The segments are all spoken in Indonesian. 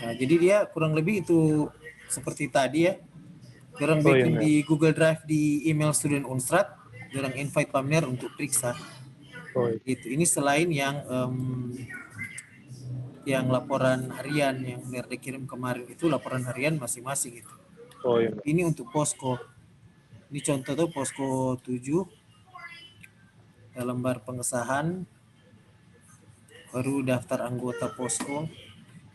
Nah, jadi dia kurang lebih itu seperti tadi ya. Orang bikin di Google Drive di email student Unstrat, orang invite Pamner untuk periksa. Gitu. Ini selain yang laporan harian yang Nerde kirim kemarin itu laporan harian masing-masing gitu. Ini untuk posko. Ini contoh tuh posko 7 lembar pengesahan, baru daftar anggota posko.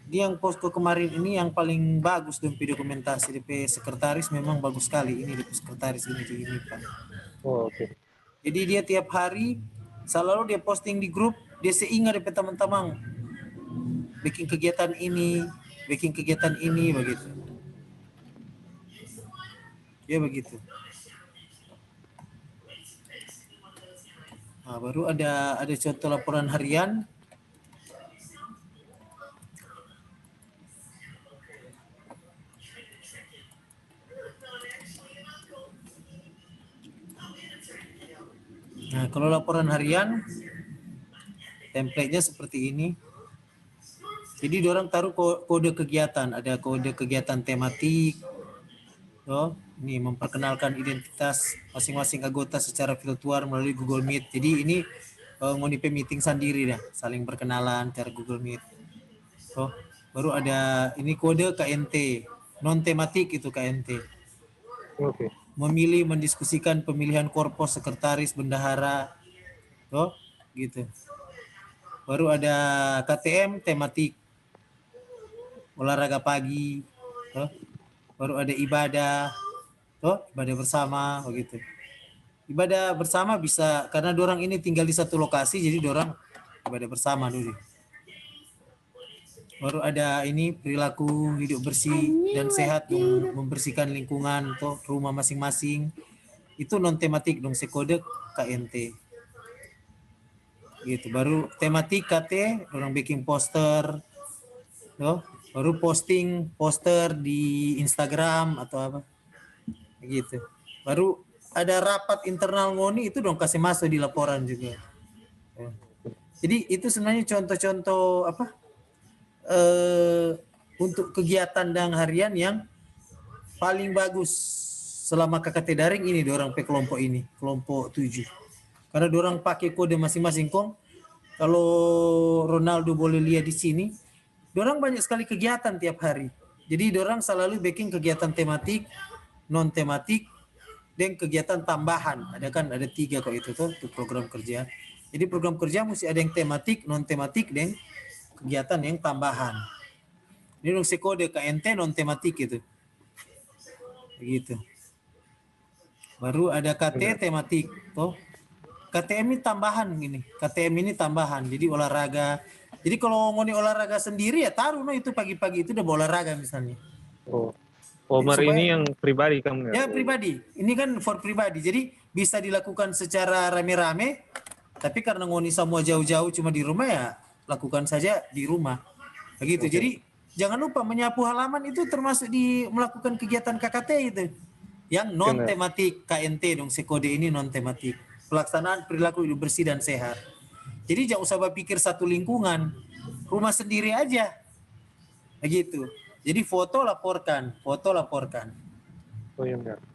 Dia yang posko kemarin ini yang paling bagus dan dokumentasi DP sekretaris memang bagus sekali. Ini DP sekretaris ini Pak. Jadi dia tiap hari selalu dia posting di grup, dia seingat DP teman-teman bikin kegiatan ini begitu. Ya begitu. Nah, baru ada contoh laporan harian. Nah, kalau laporan harian template-nya seperti ini. Jadi diorang taruh kode kegiatan, ada kode kegiatan tematik. Ini memperkenalkan identitas masing-masing anggota secara virtual melalui Google Meet. Jadi ini ngonipe meeting sendiri dah, saling berkenalan cara Google Meet. Baru ada ini kode KNT, non tematik itu KNT. Memilih mendiskusikan pemilihan korpos, sekretaris, bendahara, gitu. Baru ada KTM tematik, olahraga pagi, baru ada ibadah, ibadah bersama, begitu. Ibadah bersama bisa karena dorang ini tinggal di satu lokasi, jadi dorang ibadah bersama dulu. Baru ada ini perilaku hidup bersih dan sehat, membersihkan lingkungan atau rumah masing-masing. Itu non tematik dong, sekode KNT. Gitu. Baru tematik KT, orang bikin poster, baru posting poster di Instagram atau apa, gitu. Baru ada rapat internal ngoni itu dong kasih masuk di laporan juga. Jadi itu sebenarnya contoh-contoh apa? Untuk kegiatan dan harian yang paling bagus selama KKT daring ini dorang kelompok ini, kelompok 7. Karena dorang pakai kode masing-masing kong. Kalau Ronaldo boleh lihat di sini, dorang banyak sekali kegiatan tiap hari. Jadi dorang selalu bikin kegiatan tematik, non tematik, dan kegiatan tambahan. Ada 3 kok itu tuh program kerja. Jadi program kerja mesti ada yang tematik, non tematik, dan kegiatan yang tambahan. Ini dong sekode KNT non tematik gitu. Begitu. Baru ada KT tematik, KTM ini tambahan gini. KTM ini tambahan. Jadi olahraga. Jadi kalau ngoni olahraga sendiri ya taruh itu pagi-pagi itu udah olahraga misalnya. Mari ini yang pribadi kamu ya? Pribadi. Ini kan for pribadi. Jadi bisa dilakukan secara rame-rame. Tapi karena ngoni semua jauh-jauh cuma di rumah ya lakukan saja di rumah. Begitu. Jadi jangan lupa menyapu halaman itu termasuk di melakukan kegiatan KKT itu. Yang non tematik KNT dong, sekode ini non tematik. Pelaksanaan perilaku hidup bersih dan sehat. Jadi jangan usah berpikir satu lingkungan, rumah sendiri aja. Begitu. Jadi foto laporkan.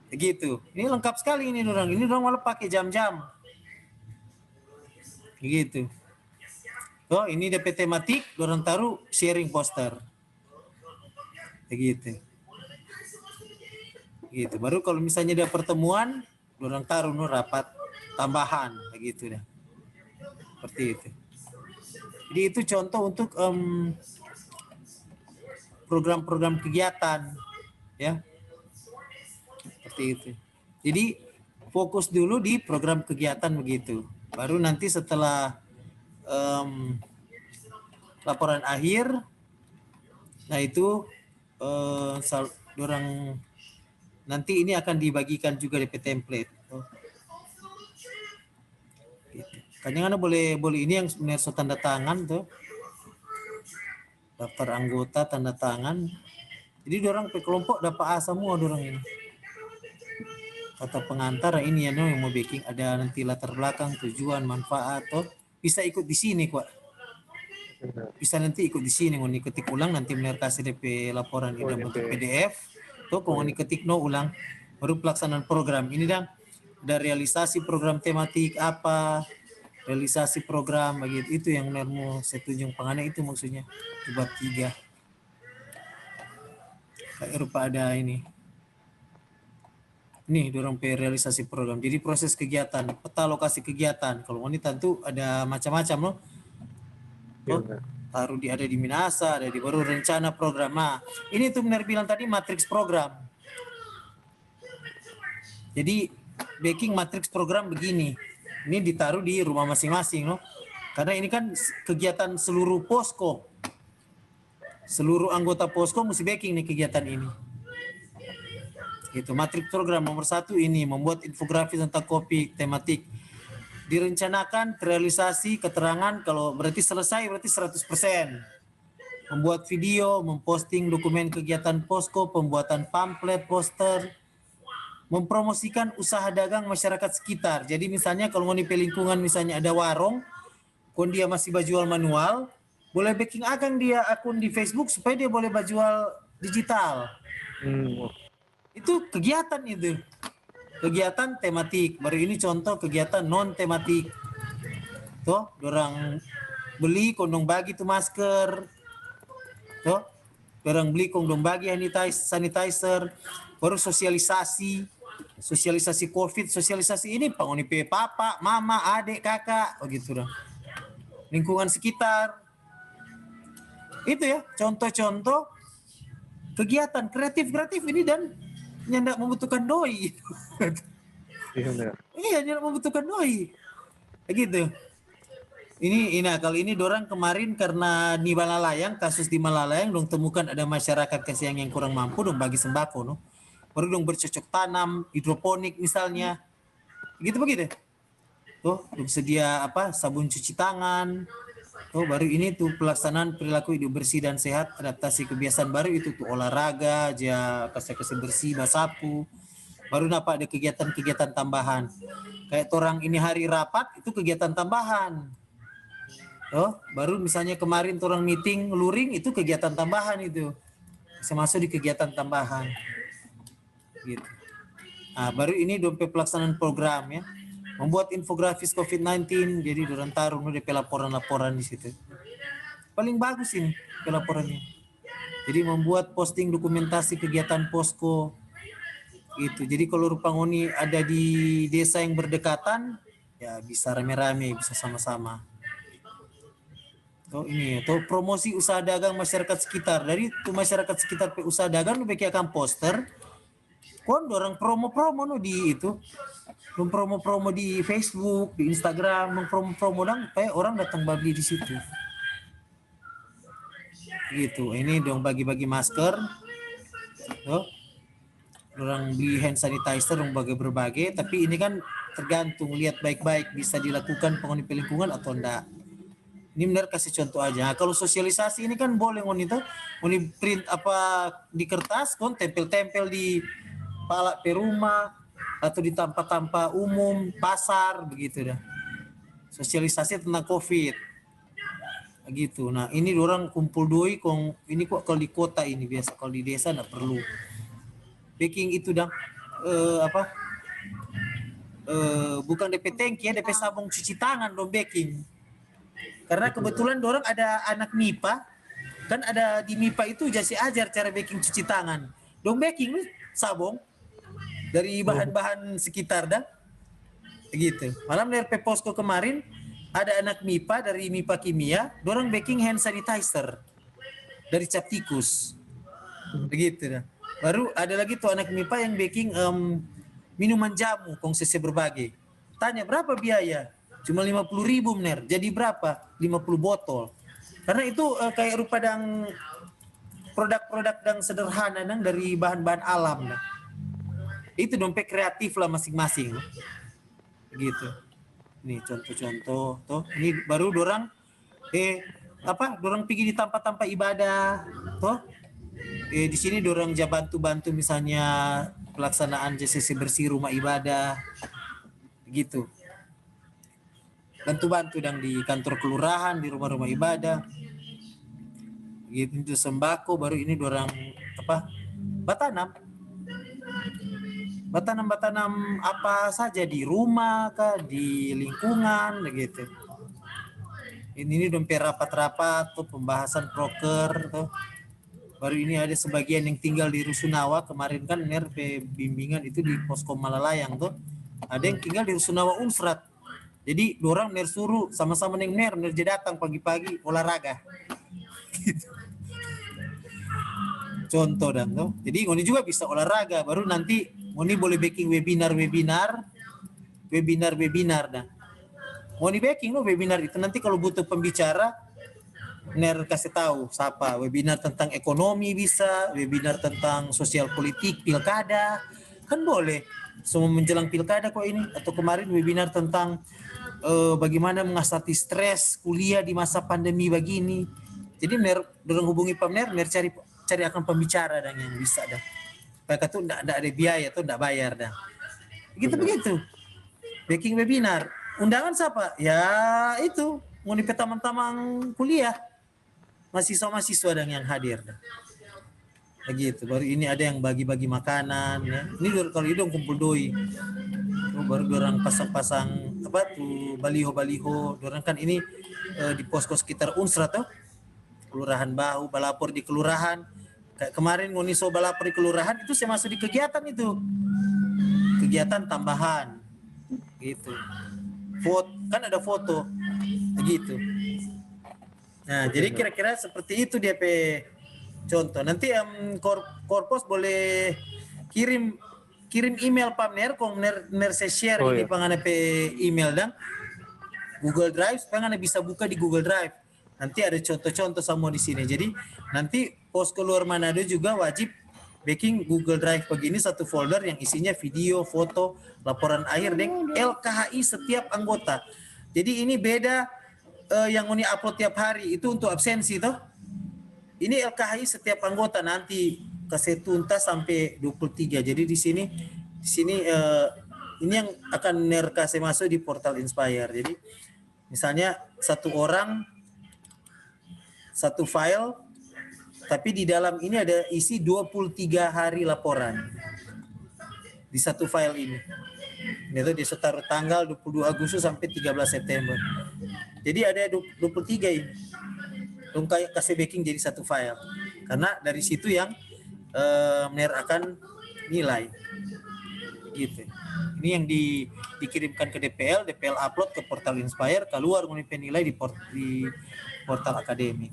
Begitu. Ini lengkap sekali ini orang. Ini orang malah pakai jam-jam. Begitu. Ini DP tematik, orang taruh sharing poster. Begitu. Gitu. Baru kalau misalnya ada pertemuan, orang taruh rapat tambahan, begitu dah. Seperti itu. Jadi itu contoh untuk program-program kegiatan, ya. Seperti itu. Jadi fokus dulu di program kegiatan begitu. Baru nanti setelah laporan akhir, nah itu orang nanti ini akan dibagikan juga DP template. Gitu. Kayaknya boleh ini yang sebenarnya tanda tangan tuh. Daftar anggota tanda tangan. Jadi dorang kelompok dapat A semua dorang ini. Kata pengantar ini ya yang mau bikin ada nanti latar belakang, tujuan, manfaat, bisa ikut di sini kok. Bisa nanti ikut di sini, ngoni ketik ulang nanti benar kasih DP laporan ini dalam bentuk PDF. Tuh ngoni ketik no ulang, baru pelaksanaan program. Ini dan ada realisasi program tematik apa, realisasi program begitu, itu yang mau setuju pengannya itu maksudnya bab 3 kayak rupa ada ini dorong realisasi program. Jadi proses kegiatan, peta lokasi kegiatan. Kalau wanita tentu ada macam-macam loh. Taruh ada di Minasa, ada di baru rencana program. Nah, ini tuh benar bilang tadi matriks program. Jadi baking matriks program begini. Ini ditaruh di rumah masing-masing loh. Karena ini kan kegiatan seluruh posko. Seluruh anggota posko mesti baking nih kegiatan ini. Itu matriks program nomor 1 ini membuat infografis tentang kopi tematik. Direncanakan terrealisasi keterangan kalau berarti selesai berarti 100%. Membuat video, memposting dokumen kegiatan posko, pembuatan pamflet, poster, mempromosikan usaha dagang masyarakat sekitar. Jadi misalnya kalau mau di lingkungan misalnya ada warung, kon dia masih berjual manual, boleh backing akan dia akun di Facebook supaya dia boleh berjual digital. Itu kegiatan itu. Kegiatan tematik. Baru ini contoh kegiatan non tematik. Tuh, orang beli kondom bagi tuh masker. Tuh, orang beli kondom bagi sanitizer. Baru sosialisasi COVID, sosialisasi ini pangoni papa, mama, adik, kakak, begitu dong. Lingkungan sekitar. Itu ya, contoh-contoh kegiatan kreatif ini dan yang tidak membutuhkan doi. Iya, tidak membutuhkan doi. Begitu. Ini kali ini dorang kemarin karena di Malalayang, kasus di Malalayang dong temukan ada masyarakat yang kurang mampu dong bagi sembako no. Baru dong bercocok tanam, hidroponik misalnya. Begitu. Tuh, sedia sabun cuci tangan. Tuh, baru ini tuh pelaksanaan perilaku hidup bersih dan sehat, adaptasi kebiasaan baru itu tuh olahraga, kasih bersih, basapu. Baru ada kegiatan-kegiatan tambahan. Kayak orang ini hari rapat itu kegiatan tambahan. Tuh, baru misalnya kemarin orang meeting luring itu kegiatan tambahan itu. Bisa masuk di kegiatan tambahan. Gitu. Nah, baru ini dompet pelaksanaan program ya. Membuat infografis COVID-19, jadi dorang taruh DP laporan-laporan di situ. Paling bagus ini laporannya. Jadi membuat posting dokumentasi kegiatan posko. Gitu. Jadi kalau Rupangoni ada di desa yang berdekatan, ya bisa rame-rame, bisa sama-sama. Tuh promosi usaha dagang masyarakat sekitar. Dari tuh masyarakat sekitar usaha dagang lu bikin akan poster. Kon dorang promo-promo no di itu. Mempromo-promo di Facebook, di Instagram, mempromo-promo supaya orang datang beli di situ. Gitu. Ini dong bagi-bagi masker. Tuh. Orang beli hand sanitizer dong berbagai, tapi ini kan tergantung lihat baik-baik bisa dilakukan penghuni lingkungan atau enggak. Ini benar kasih contoh aja. Nah, kalau sosialisasi ini kan boleh ngoni print di kertas, kon tempel-tempel di palak perumah atau di tempat-tempat umum, pasar begitu dah. Sosialisasi tentang COVID. Begitu. Nah, ini orang kumpul doi ini kok kalau di kota ini biasa, kalau di desa enggak perlu. Baking itu dah bukan DP tanki ya, DP sabung cuci tangan dong baking. Karena kebetulan dorang ada anak MIPA, kan ada di MIPA itu jasi ajar cara baking cuci tangan. Dong baking sabung dari bahan-bahan sekitar dah. Begitu. Malam dari posko kemarin ada anak MIPA dari MIPA kimia, dorang baking hand sanitizer dari cap tikus. Begitu dah. Baru ada lagi tuh anak MIPA yang baking minuman jamu konsesi berbagai. Tanya berapa biaya? Cuma 50.000 bener. Jadi berapa? 50 botol. Karena itu kayak rupa dang produk-produk dang sederhana dang dari bahan-bahan alam dah. Itu dompet kreatif lah masing-masing. Gitu. Nih contoh-contoh tuh. Ini baru dorang dorang pergi di tempat-tempat ibadah. Tuh. Di sini dorang bantu-bantu misalnya pelaksanaan JCC bersih rumah ibadah. Gitu. Bantu-bantu dan di kantor kelurahan, di rumah-rumah ibadah. gitu itu sembako, baru ini dorang apa batanam apa saja di rumah kah, di lingkungan begitu. Ini dompet rapat-rapat tuh pembahasan proker tuh. Baru ini ada sebagian yang tinggal di Rusunawa, kemarin kan bimbingan itu di Posko Malalayang tuh. Ada yang tinggal di Rusunawa Unsrat. Jadi dorang suruh sama-sama neng datang pagi-pagi olahraga. Gitu. Contoh dan tuh. Jadi ngoni juga bisa olahraga, baru nanti ngoni boleh bikin webinar dah. Ngoni bikin lo webinar itu nanti kalau butuh pembicara kasih tahu siapa, webinar tentang ekonomi bisa, webinar tentang sosial politik, pilkada, kan boleh. Semua menjelang pilkada kok ini, atau kemarin webinar tentang bagaimana mengatasi stres kuliah di masa pandemi begini. Jadi dorong hubungi Pak Mer cari akan pembicara dan yang bisa dah. Mereka tuh enggak ada biaya tuh enggak bayar dah. Begitu. Baking webinar. Undangan siapa? Ya itu, nguni teman-teman kuliah. Mahasiswa-mahasiswa dan yang hadir dah. Begitu. Baru ini ada yang bagi-bagi makanan ya. Ini kalau itu kumpul doi. Baru orang pasang-pasang apa tuh baliho-baliho. Orang kan ini di posko sekitar Unsra tuh. Kelurahan Bahu, balapor di kelurahan. Kayak kemarin ngoniso balapor di kelurahan itu saya masuk di kegiatan itu. Kegiatan tambahan. Gitu. Kan ada foto. Begitu. Nah, jadi kira-kira seperti itu dia contoh. Nanti Korpos boleh kirim email Pak Ner, kong Ner saya share ini pangana email dan Google Drive, pangana bisa buka di Google Drive. Nanti ada contoh-contoh semua di sini. Jadi nanti Posko Luar Manado juga wajib bikin Google Drive begini satu folder yang isinya video, foto, laporan akhir dan LKHI setiap anggota. Jadi ini beda yang Uni upload tiap hari itu untuk absensi toh. Ini LKHI setiap anggota nanti kasih tuntas sampai 23. Jadi di sini ini yang akan kasih masuk di portal Inspire. Jadi misalnya satu orang satu file, tapi di dalam ini ada isi 23 hari laporan di satu file ini. Itu dia taruh tanggal 22 Agustus sampai 13 September. Jadi ada 23 ini. Dong kayak kasih backing jadi satu file. Karena dari situ yang akan nilai. Gitu. Ini yang dikirimkan ke DPL upload ke portal Inspire, keluar nilai di portal akademik.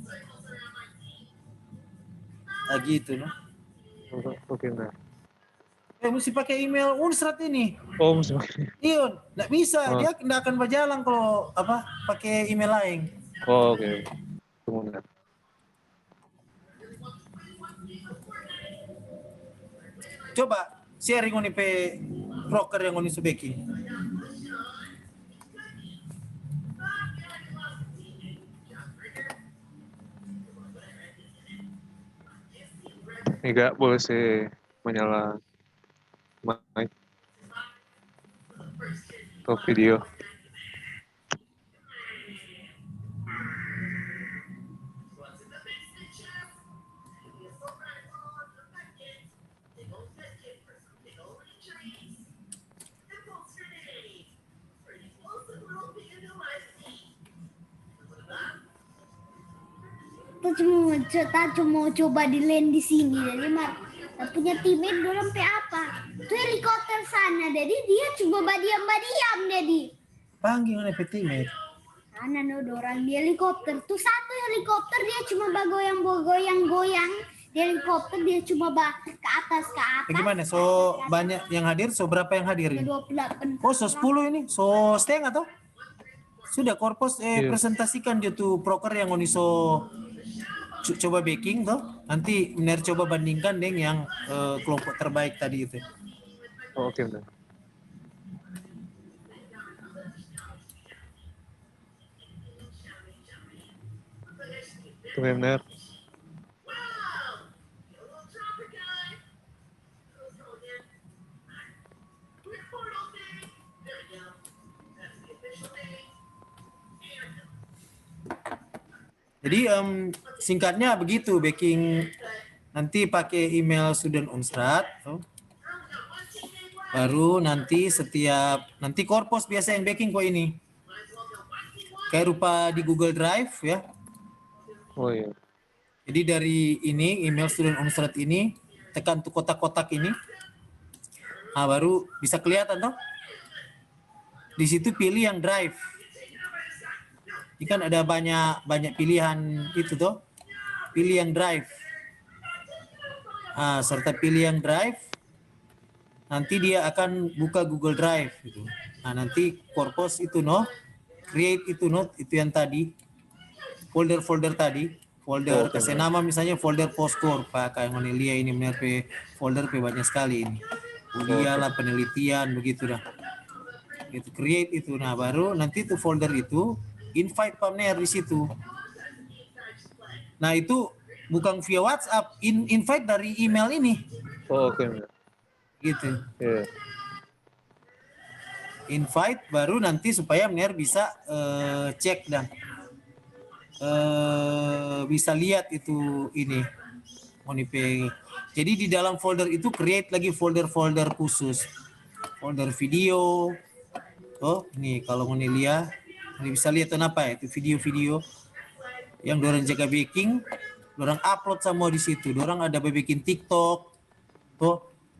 Nah, gitu no. Oke, nah. Mesti pakai email Unsrat ini. Oh, mesti pakai. Iya, enggak bisa. Dia enggak akan berjalan kalau pakai email lain. Oh, oke. Tunggu. Coba sharing ini broker yang ini subeki. Enggak boleh sih menyala mic atau video. Kita cuma coba di land di sini jadi punya teammate dorang apa tuh helikopter sana jadi dia cuma badiam jadi panggil oleh teammate sana no dorang di helikopter tuh satu helikopter dia cuma goyang di helikopter dia cuma ke atas bagaimana banyak yang hadir berapa yang hadir ini 28 10 ini setengah toh sudah Korpos presentasikan dia tuh proker yang oniso coba baking toh nanti coba bandingkan dengan yang kelompok terbaik tadi itu. Oh, oke, benar. Itu benar. Jadi singkatnya begitu, backing nanti pakai email student Unstrat. Baru nanti nanti Korpos biasa yang backing kok ini. Kayak rupa di Google Drive ya. Oh iya. Jadi dari ini email student Unstrat ini tekan tuh kotak-kotak ini. Nah, baru bisa kelihatan toh. Di situ pilih yang drive. Ini kan ada banyak pilihan itu toh. Pilih yang drive. Nah, serta pilih yang drive. Nanti dia akan buka Google Drive gitu. Nah, nanti Korpos itu create itu itu yang tadi. Folder-folder tadi, folder kasih nama misalnya folder Poskor, Pak kayak Monelia ini folder banyak sekali ini. Kuliah lah, penelitian begitu dah. Itu create itu. Nah, baru nanti itu folder itu invite partner di situ. Nah, itu bukan via WhatsApp, invite dari email ini. Oh, oke. Gitu. Yeah. Invite baru nanti supaya Mener bisa cek dan bisa lihat itu ini Monipe. Jadi di dalam folder itu create lagi folder-folder khusus, folder video. Oh ini kalau Monelia ini bisa lihat apa ya itu video-video yang dorang jaga baking, dorang upload semua di situ. Dorang ada bikin TikTok,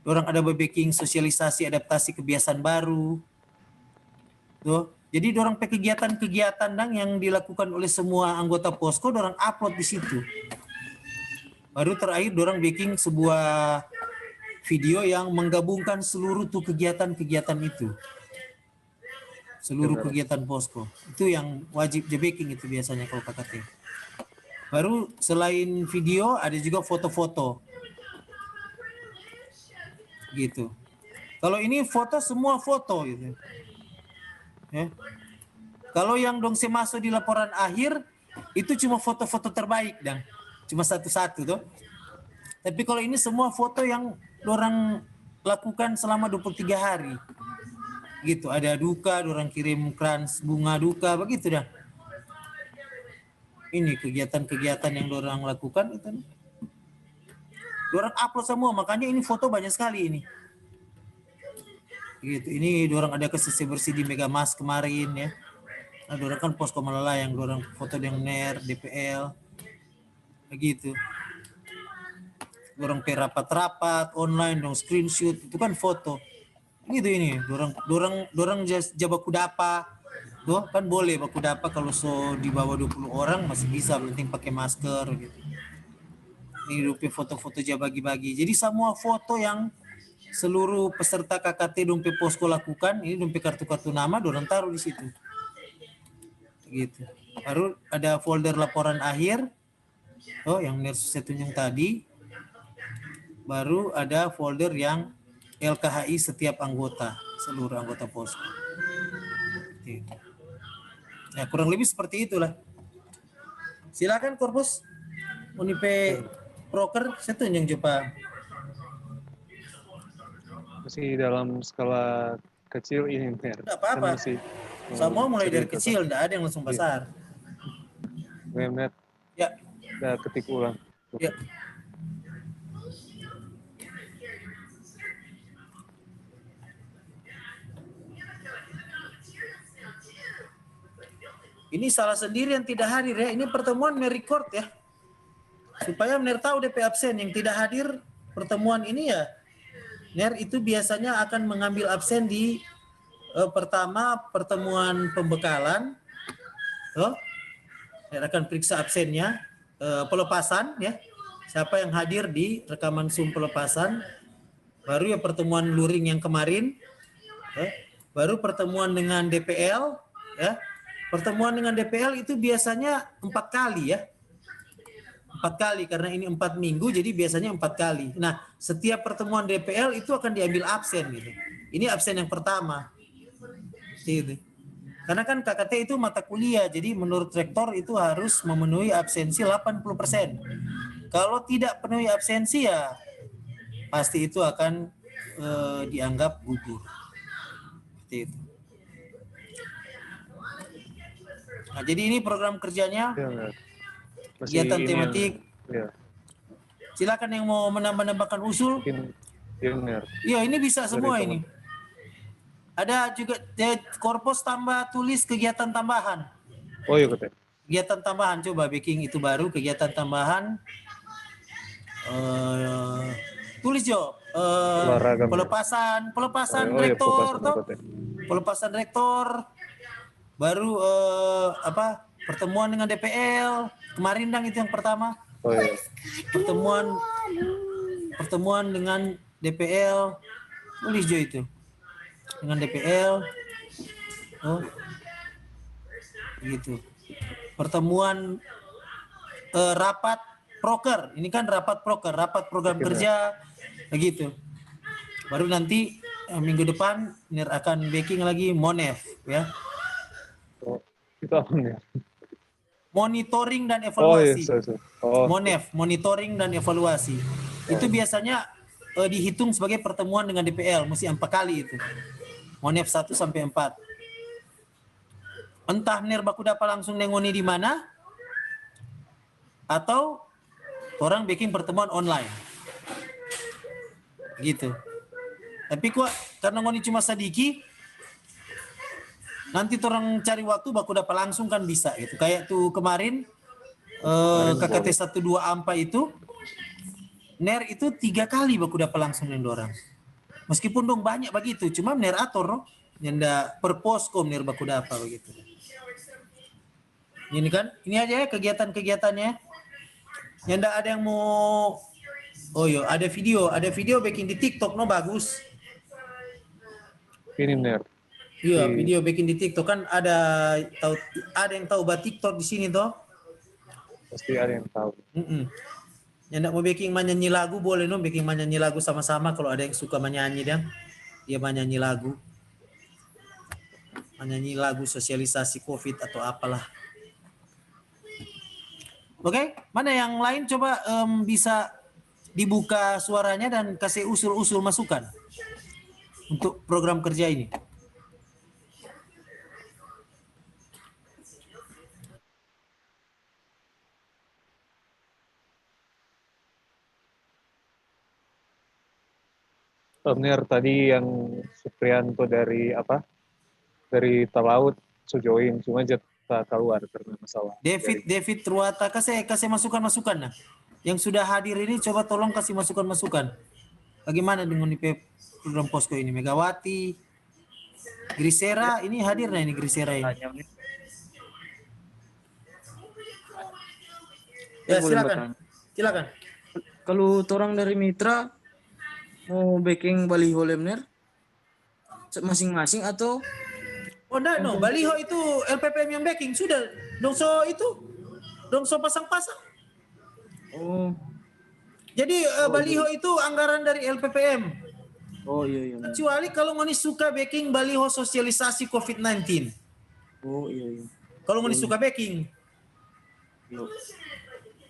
dorang ada bikin sosialisasi adaptasi kebiasaan baru. Tuh. Jadi dorang pakai kegiatan-kegiatan yang dilakukan oleh semua anggota Posko, dorang upload di situ. Baru terakhir dorang bikin sebuah video yang menggabungkan seluruh tuh kegiatan-kegiatan itu. Seluruh kegiatan Posko. Itu yang wajib baking itu biasanya kalau KKT. Baru selain video ada juga foto-foto. Gitu. Kalau ini foto semua foto gitu. Ya. Kalau yang dong saya masuk di laporan akhir itu cuma foto-foto terbaik dan cuma satu-satu tuh. Tapi kalau ini semua foto yang orang lakukan selama 23 hari. Gitu, ada duka, orang kirim krans bunga duka begitu dah. Ini kegiatan-kegiatan yang orang lakukan itu. Orang upload semua, makanya ini foto banyak sekali ini. Gitu. Ini dorang ada kesisi bersih di Megamas kemarin ya. Nah, dorang kan Posko Malalayang, dorang foto dengan NER, DPL. Begitu. Dorang rapat-rapat online, dong screenshot, itu kan foto. Gitu ini, dorang jabak kudapa. Tuh kan boleh baku dapa kalau di bawah 20 orang masih bisa, penting pakai masker gitu. Ini rupi foto-foto aja bagi-bagi. Jadi semua foto yang seluruh peserta KKT Dompe Posko lakukan, ini Dompe kartu-kartu nama, dorang taruh di situ. Gitu. Baru ada folder laporan akhir, yang saya tunjuk tadi. Baru ada folder yang LKHI setiap anggota, seluruh anggota Posko. Gitu. Ya kurang lebih seperti itulah. Silakan Korpus, Unipe Proker, saya tunjuk coba. Masih dalam skala kecil ini, Mer. Tidak apa-apa. Semua mulai dari kecil, tidak ada yang langsung besar. Mer. Ya. Udah ketik ulang. Ya. Ini salah sendiri yang tidak hadir ya. Ini pertemuan merecord ya. Supaya Mer tahu DP absen yang tidak hadir pertemuan ini ya. Mer itu biasanya akan mengambil absen di pertama pertemuan pembekalan. Mer akan periksa absennya, pelepasan ya. Siapa yang hadir di rekaman Zoom pelepasan. Baru ya pertemuan luring yang kemarin. Baru pertemuan dengan DPL ya. Pertemuan dengan DPL itu biasanya 4 kali ya. 4 kali karena ini 4 minggu jadi biasanya 4 kali. Nah, setiap pertemuan DPL itu akan diambil absen gitu. Ini absen yang pertama. Gitu. Karena kan KKT itu mata kuliah, jadi menurut rektor itu harus memenuhi absensi 80%. Kalau tidak penuhi absensi ya pasti itu akan dianggap gugur. Seperti itu. Nah, jadi ini program kerjanya. kegiatan ini tematik. Ya, Silakan yang mau menambah-nambahkan usul. mungkin Ner. Iya, ini bisa semua teman. ini. Ada juga korpos tambah tulis kegiatan tambahan. Oh iya Kote. Kegiatan tambahan, coba bikin itu baru kegiatan tambahan. Tulis Jo. Olahraga. Pelepasan Oh iya, rektor fokus, toh. Kote. Pelepasan rektor. Baru pertemuan dengan DPL. Kemarin dang itu yang pertama. Oh iya. Pertemuan dengan DPL. Tulis Jo itu. Dengan DPL. Oh. Gitu. Pertemuan rapat proker. Ini kan rapat proker, rapat program kerja begitu. Baru nanti minggu depan NIR akan backing lagi Monef ya. Oh, itu apa Ner? Monitoring dan Oh iya, evaluasi. Oh, Monef, monitoring dan evaluasi. Itu biasanya dihitung sebagai pertemuan dengan DPL, mesti 4 kali itu. Monef 1 sampai 4. Entah NIR baku dapat langsung nengoni di mana, atau orang bikin pertemuan online. Gitu. Tapi kok karena ngoni cuma sedikit, nanti orang cari waktu baku dapat langsung kan bisa gitu. Kayak tuh kemarin KKT 12 AMPA itu NER itu 3 kali baku dapat langsung dengan orang. Meskipun dong banyak begitu, cuma NER atur no. Nyanda per poskom NER baku dapat begitu. Ini kan, ini aja ya kegiatan-kegiatannya. Nyanda ada yang mau, oh iya ada video bikin di TikTok no bagus. ini Ner. Iya, video bikin di TikTok kan ada yang tahu buat TikTok di sini toh. Pasti ada yang tahu. Yang mau bikin menyanyi lagu boleh no, bikin menyanyi lagu sama-sama kalau ada yang suka menyanyi dia menyanyi lagu. Menyanyi lagu sosialisasi Covid atau apalah. Oke, mana yang lain coba bisa dibuka suaranya dan kasih usul-usul masukan untuk program kerja ini. Ner tadi yang Suprianto dari apa? Dari Talaut join cuma jatah keluar karena masalah. David Ruata kasih masukan-masukan nah. Yang sudah hadir ini coba tolong kasih masukan-masukan. Bagaimana dengan program posko ini? Megawati, Grisera ini hadir nah ini Grisera ini. Ya silakan. Silakan. Kalau orang dari Mitra mau backing baliho Lemner masing-masing atau Oh enggak no, baliho itu LPPM yang backing sudah. Dongso pasang-pasang. Oh. Jadi baliho itu anggaran dari LPPM. Oh iya. Kecuali kalau ngoni suka backing baliho sosialisasi COVID-19. Oh iya. Kalau ngoni suka backing.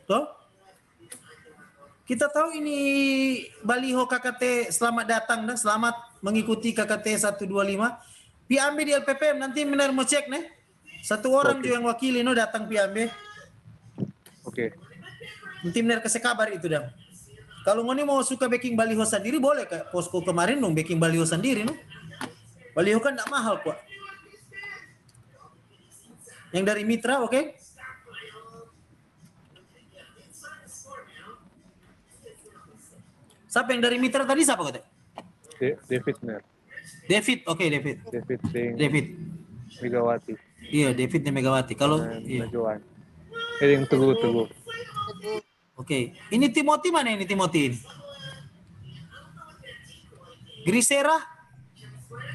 Toh? Kita tahu ini baliho KKT selamat datang dan selamat mengikuti KKT 125. Piambe di LPPM nanti benar mau cek nih. Satu orang juga yang wakili no datang piambe. Oke. Nanti benar kasih kabar itu dah. Kalau ngoni mau suka backing baliho sendiri boleh kayak posko kemarin dong backing baliho sendiri no. Baliho kan enggak mahal kok. Yang dari Mitra oke? Siapa yang dari Mitra tadi siapa kata? David Ner. David, oke David. David. Megawati. Iya, David dan Megawati. Kalau iya. Joan. Yang Teguh. Oke. Ini Timothy mana ini Timothy ini? Grisera.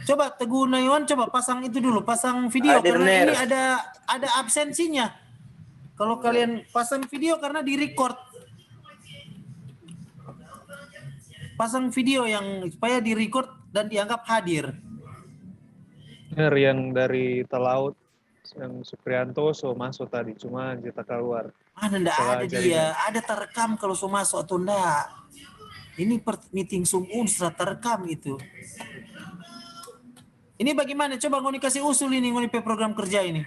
Coba Teguh Naywan coba pasang itu dulu, pasang video karena ini ada absensinya. Kalau kalian pasang video karena di-record. Pasang video yang supaya di-record dan dianggap hadir. Ner yang dari Talaut yang Suprianto masuk tadi cuma jatah keluar. Mana enggak ada dia, ada terekam kalau so masuk atau enggak. Ini meeting Zoom Unsra terekam itu. Ini bagaimana? Coba ngoni kasih usul ini ngoni program kerja ini.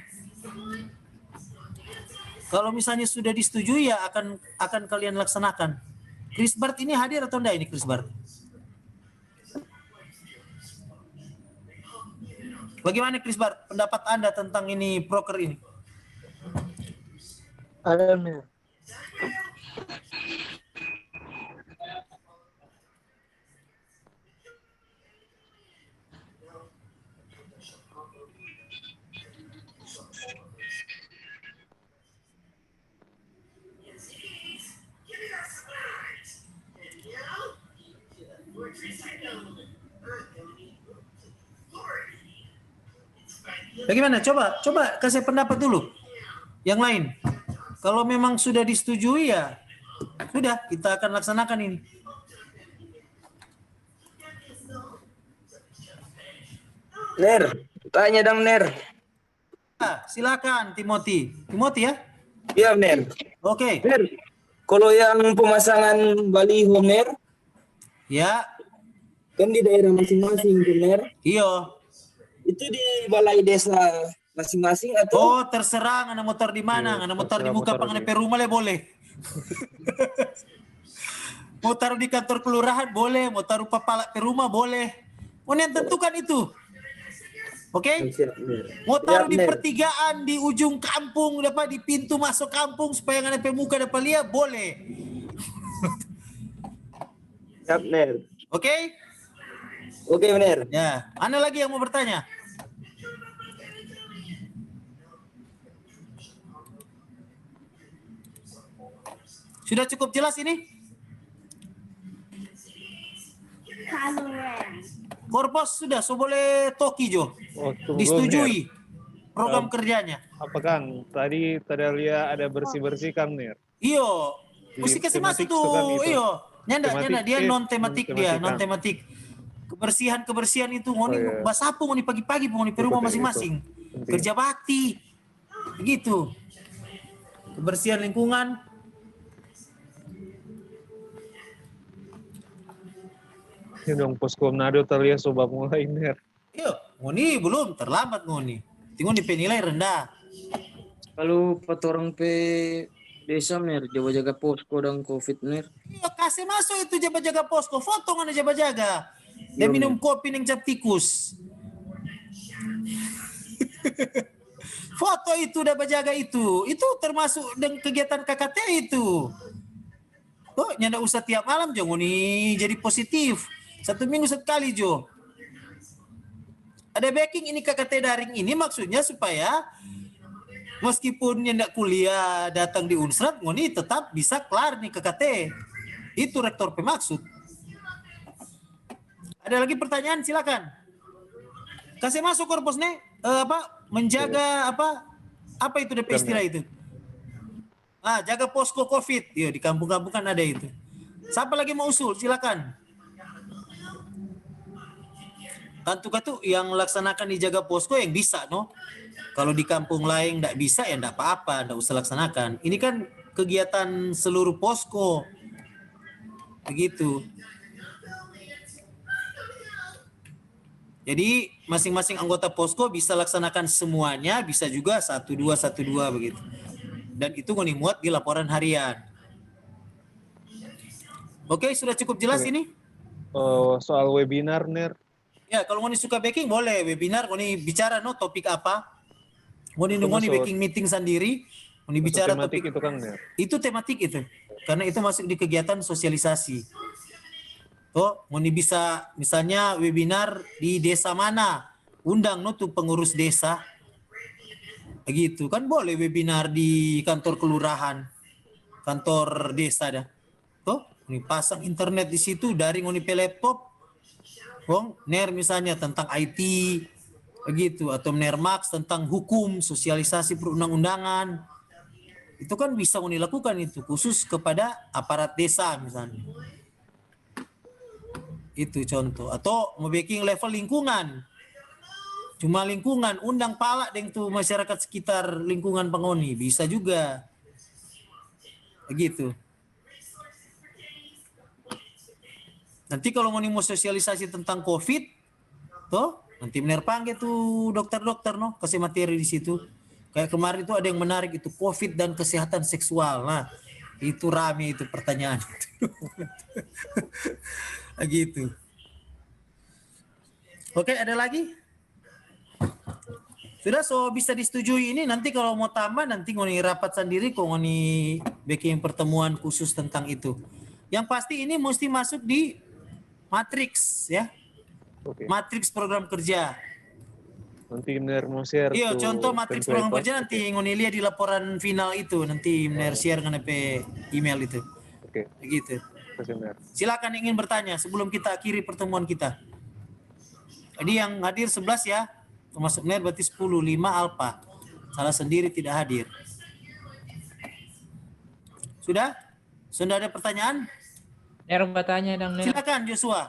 Kalau misalnya sudah disetujui ya akan kalian laksanakan. Chris Bart ini hadir atau enggak ini Chris Bart? Bagaimana Chris Bart pendapat Anda tentang ini broker ini? Ada Mir. Bagaimana? Coba kasih pendapat dulu. Yang lain. Kalau memang sudah disetujui ya sudah kita akan laksanakan ini. Ner, tanya dong Ner. Silakan Timothy. Timothy ya? Iya Ner. Oke. Ner, kalau yang pemasangan baliho Ner, Ya. kan di daerah masing-masing tuh Ner. Iyo. Itu di balai desa masing-masing atau? Oh, terserah ngana motor di mana, ngana motor di muka motor pengen rumah le boleh. Mau taruh di kantor kelurahan boleh, mau taruh papala rumah boleh. Mau yang tentukan itu. Oke? Siap, Ner. Mau taruh Siap, di Ner. pertigaan, di ujung kampung, dapat di pintu masuk kampung supaya ngana muka dapat lihat boleh. Siap Ner. Oke? Oke Ner. Ya, Anda lagi yang mau bertanya? Sudah cukup jelas ini? Kalau Ren. Korpos sudah, so boleh toki Jo. Oh, tunggu, Ner. Disetujui program kerjanya. Apa Kang? Tadi lihat ada bersih-bersih Kang Ner. Iyo, Di mesti kasih tematik masuk itu kan tuh. itu. Iyo, nyanda dia Tematik, non tematik dia, non-tematik, non Kang. tematik. Kebersihan itu ngoni iya. basapu ngoni pagi-pagi ngoni di rumah Itu, masing-masing. penting. Kerja bakti. Begitu. Kebersihan lingkungan. Ini dong posko Manado terlihat coba mulai Ner. Iyo, ngoni belum terlambat ngoni. Tinggal di penilai rendah. Kalau patorang pe desa Ner, jaga-jaga posko dan COVID Ner. Iya, kasih masuk itu jaga-jaga posko. Foto ngana jaga-jaga. Dia minum kopi neng cap tikus. Foto itu udah berjaga itu. Itu termasuk dengan kegiatan KKT itu. Oh, nyanda usah tiap malam Jo ngoni jadi positif. 1 minggu sekali Jo. Ada backing ini KKT daring ini maksudnya supaya meskipun nyanda kuliah datang di Unsrat ngoni tetap bisa kelar nih KKT. Itu rektor pemaksud. Ada lagi pertanyaan silakan. Kasih masuk korpos nih menjaga apa itu DP istilah itu? Jaga posko COVID. Iya, di kampung-kampung kan ada itu. Siapa lagi mau usul? Silakan. Tentu yang laksanakan dijaga posko yang bisa, no. Kalau di kampung lain enggak bisa ya enggak apa-apa, enggak usah laksanakan. Ini kan kegiatan seluruh posko. Begitu. Jadi masing-masing anggota posko bisa laksanakan semuanya, bisa juga 1-2 begitu. Dan itu ngoni muat di laporan harian. Oke, sudah cukup jelas ini? Soal webinar Ner. Ya, kalau ngoni suka baking boleh webinar, ngoni bicara no topik apa. Ngoni baking meeting sendiri, ngoni bicara tematik topik itu Kang Ner. itu tematik itu. Karena itu masuk di kegiatan sosialisasi. Oh, ngoni bisa misalnya webinar di desa mana, undang no tuh pengurus desa. Begitu kan boleh webinar di kantor kelurahan, kantor desa dah. Tuh, ngoni pasang internet di situ dari ngoni pe laptop. Ner misalnya tentang IT begitu atau Nermax tentang hukum, sosialisasi perundang-undangan. Itu kan bisa ngoni lakukan itu khusus kepada aparat desa misalnya. Itu contoh. Atau mau baking level lingkungan. Cuma lingkungan, undang pala deng tuh masyarakat sekitar lingkungan pengoni. Bisa juga. Begitu. Nanti kalau mau sosialisasi tentang COVID, tuh nanti bener panggil tuh dokter-dokter no, kasih materi di situ. Kayak kemarin itu ada yang menarik itu COVID dan kesehatan seksual. Nah, itu rame itu pertanyaan. Gitu. Oke, ada lagi? Sudah, so bisa disetujui ini. Nanti kalau mau tambah nanti ngoni rapat sendiri kok ngoni bikin pertemuan khusus tentang itu. Yang pasti ini mesti masuk di matriks ya. Oke. Matriks program kerja. Nanti Mner mau share. Iya, tuh contoh matriks program template. kerja nanti ngoni lihat di laporan final itu. Nanti Mner share dengan email itu. Oke. Begitu. Kasih Mner. Silakan ingin bertanya sebelum kita akhiri pertemuan kita. Jadi yang hadir 11 ya. Termasuk Mner berarti 10, 5 Alfa. Salah sendiri tidak hadir. Sudah? Sudah ada pertanyaan? Ner bertanya dong, Ner. Silakan Joshua.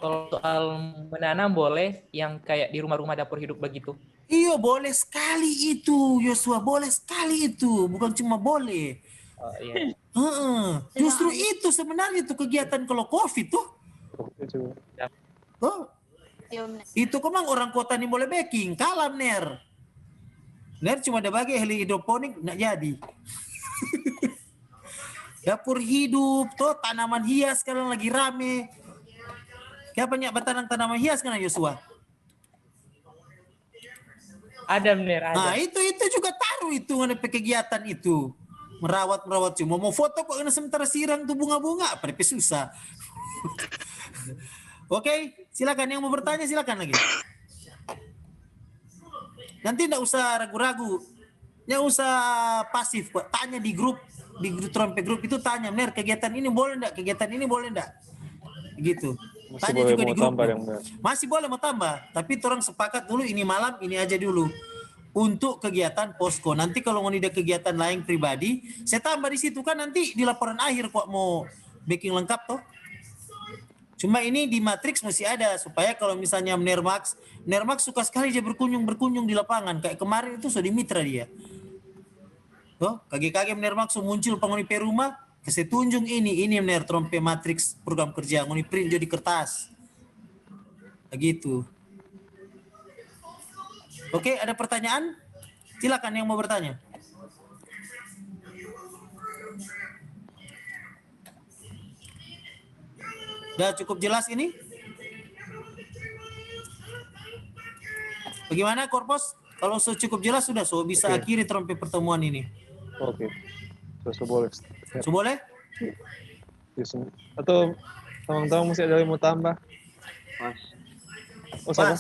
Kalau soal menanam boleh yang kayak di rumah-rumah dapur hidup begitu. Iya, boleh sekali itu Joshua, boleh sekali itu, bukan cuma boleh. Iya. Justru itu sebenarnya itu kegiatan kalau COVID tuh. Itu. Oh, itu kemang orang kota ini boleh baking, kalam Ner. Ner cuma ada bagi heli hidroponik nggak jadi. Dapur hidup tuh tanaman hias sekarang lagi rame. Kayak banyak bertanam tanaman hias kan Joshua? Ada, Ner, ada. Nah itu juga taruh itu ada kegiatan itu. Merawat cuma mau foto kok kena sementara sirang tuh bunga-bunga apa susah. Oke, silakan yang mau bertanya silakan lagi. Nanti enggak usah ragu-ragu. Enggak usah pasif kok. Tanya di grup Trompe grup itu tanya, Ner, kegiatan ini boleh enggak? Kegiatan ini boleh enggak? Gitu. Masih Tanya boleh juga mau di grup. tambah yang Mner. Masih boleh mau tambah, tapi orang sepakat dulu ini malam ini aja dulu. Untuk kegiatan posko. Nanti kalau mau ada kegiatan lain pribadi, saya tambah di situ kan nanti di laporan akhir kok mau backing lengkap toh. Cuma ini di matriks masih ada supaya kalau misalnya Nermax suka sekali dia berkunjung di lapangan. Kayak kemarin itu sudah di mitra dia. Tuh, kaki-kaki Nermax muncul penghuni rumah, kasih tunjuk ini Ner Trompe matriks program kerja, ngoni print jadi kertas. Begitu. Oke, ada pertanyaan? Silakan yang mau bertanya. Udah cukup jelas ini? Bagaimana Korpos? Kalau cukup jelas sudah, bisa Oke. akhiri Trompe pertemuan ini. Oke. So boleh. Boleh? Atau teman-teman masih ada yang mau tambah? Pas. Oh, sama?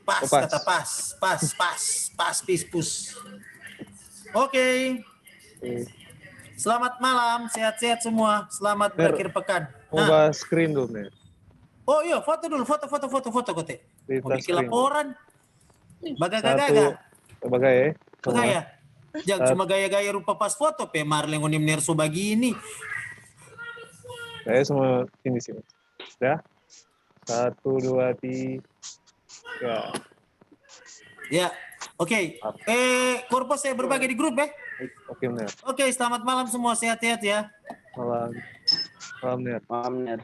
Pas, Oh, pas. kata pas, pus. Oke. Oke. Selamat malam, sehat-sehat semua. Selamat Ner, berakhir pekan. Mau bahas screen dulu, Ner. Oh iya, foto dulu, foto kote. Di Mau touch bikin screen. laporan. Baga-gaga. Bagai ya. Gaya. Jangan cuma gaya-gaya rupa pas foto, pe Marleng onim nerso begini. Saya semua ini sih. Sudah? 1, 2, 3. Ya, oke. Korpos saya berbagi di grup ya. Oke, Ner. Oke, selamat malam semua, sehat-sehat ya. Malam. Malam, Ner. Malam, Ner.